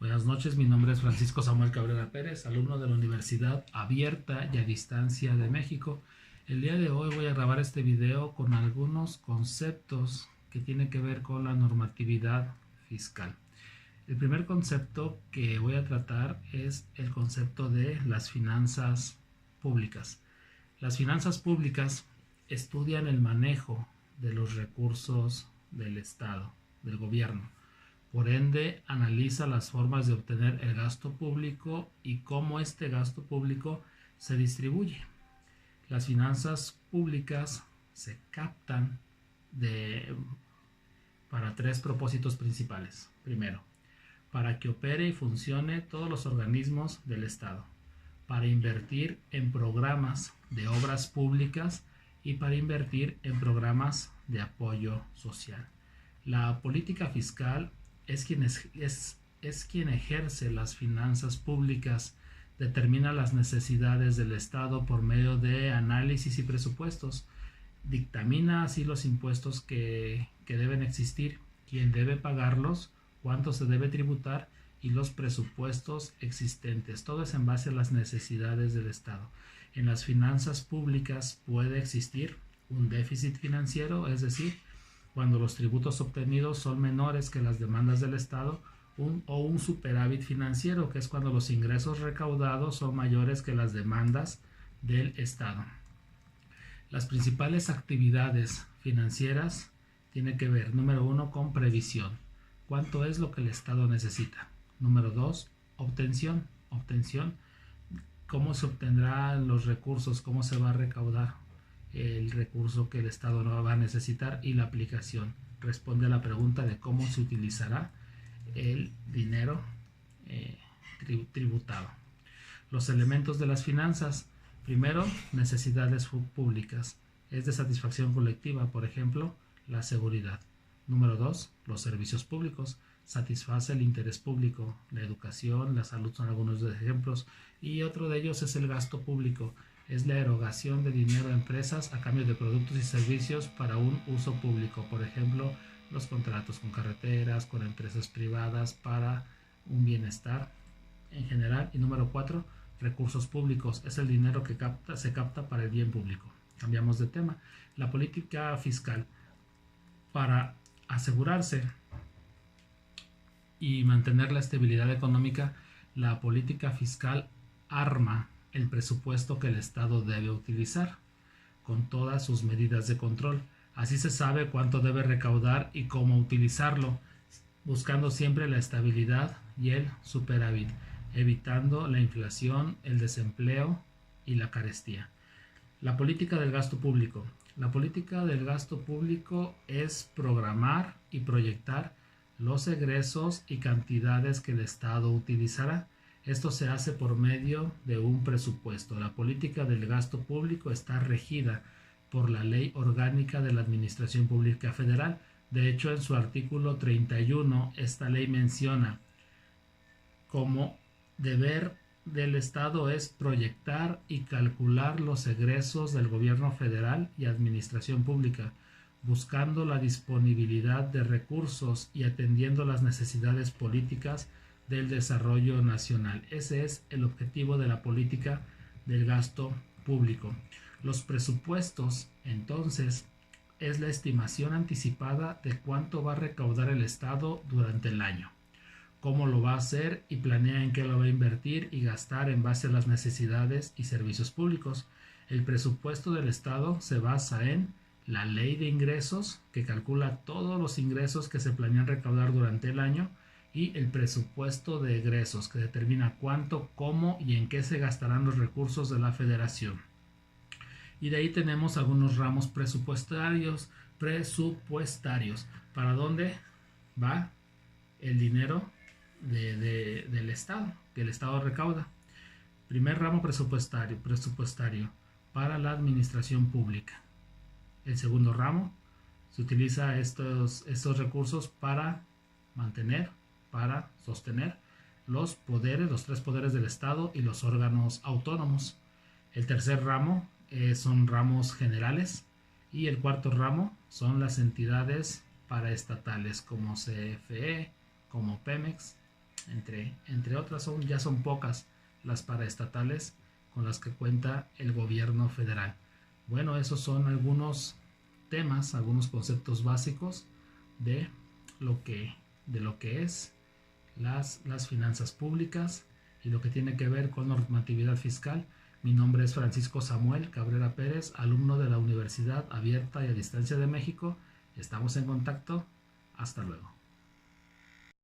Buenas noches, mi nombre es Francisco Samuel Cabrera Pérez, alumno de la Universidad Abierta y a Distancia de México. El día de hoy voy a grabar este video con algunos conceptos que tienen que ver con la normatividad fiscal. El primer concepto que voy a tratar es el concepto de las finanzas públicas. Las finanzas públicas estudian el manejo de los recursos del Estado, del gobierno. Por ende, analiza las formas de obtener el gasto público y cómo este gasto público se distribuye. Las finanzas públicas se captan para tres propósitos principales. Primero, para que opere y funcione todos los organismos del Estado, para invertir en programas de obras públicas y para invertir en programas de apoyo social. La política fiscal es quien ejerce las finanzas públicas, determina las necesidades del Estado por medio de análisis y presupuestos, dictamina así los impuestos que deben existir, quién debe pagarlos, cuánto se debe tributar y los presupuestos existentes. Todo es en base a las necesidades del Estado. En las finanzas públicas puede existir un déficit financiero, es decir, cuando los tributos obtenidos son menores que las demandas del Estado, o un superávit financiero, que es cuando los ingresos recaudados son mayores que las demandas del Estado. Las principales actividades financieras tienen que ver, número 1, con previsión. ¿Cuánto es lo que el Estado necesita? Número 2, obtención. ¿Cómo se obtendrán los recursos? ¿Cómo se va a recaudar el recurso que el Estado no va a necesitar? Y la aplicación responde a la pregunta de cómo se utilizará el dinero tributado. Los elementos de las finanzas. Primero, necesidades públicas. Es de satisfacción colectiva, por ejemplo, la seguridad. Número 2, los servicios públicos. Satisface el interés público. La educación, la salud son algunos de los ejemplos. Y otro de ellos es el gasto público. Es la erogación de dinero a empresas a cambio de productos y servicios para un uso público. Por ejemplo, los contratos con carreteras, con empresas privadas para un bienestar en general. Y número 4, recursos públicos. Es el dinero que se capta para el bien público. Cambiamos de tema. La política fiscal. Para asegurarse y mantener la estabilidad económica, la política fiscal arma el presupuesto que el Estado debe utilizar, con todas sus medidas de control. Así se sabe cuánto debe recaudar y cómo utilizarlo, buscando siempre la estabilidad y el superávit, evitando la inflación, el desempleo y la carestía. La política del gasto público. La política del gasto público es programar y proyectar los egresos y cantidades que el Estado utilizará. Esto se hace por medio de un presupuesto. La política del gasto público está regida por la Ley Orgánica de la Administración Pública Federal. De hecho, en su artículo 31, esta ley menciona como deber del Estado es proyectar y calcular los egresos del gobierno federal y administración pública, buscando la disponibilidad de recursos y atendiendo las necesidades políticas del desarrollo nacional. Ese es el objetivo de la política del gasto público. Los presupuestos, entonces, es la estimación anticipada de cuánto va a recaudar el Estado durante el año, cómo lo va a hacer y planea en qué lo va a invertir y gastar en base a las necesidades y servicios públicos. El presupuesto del Estado se basa en la ley de ingresos, que calcula todos los ingresos que se planean recaudar durante el año, y el presupuesto de egresos, que determina cuánto, cómo y en qué se gastarán los recursos de la Federación. Y de ahí tenemos algunos ramos presupuestarios. ¿Para dónde va el dinero del Estado, que el Estado recauda? Primer ramo presupuestario para la administración pública. El segundo ramo se utiliza estos recursos para mantener, para sostener los tres poderes del Estado y los órganos autónomos. El tercer ramo son ramos generales y el cuarto ramo son las entidades paraestatales como CFE, como Pemex entre otras, ya son pocas las paraestatales con las que cuenta el gobierno federal. Bueno, esos son algunos temas, algunos conceptos básicos de lo que es las finanzas públicas y lo que tiene que ver con normatividad fiscal. Mi nombre es Francisco Samuel Cabrera Pérez, alumno de la Universidad Abierta y a Distancia de México. Estamos en contacto. Hasta luego.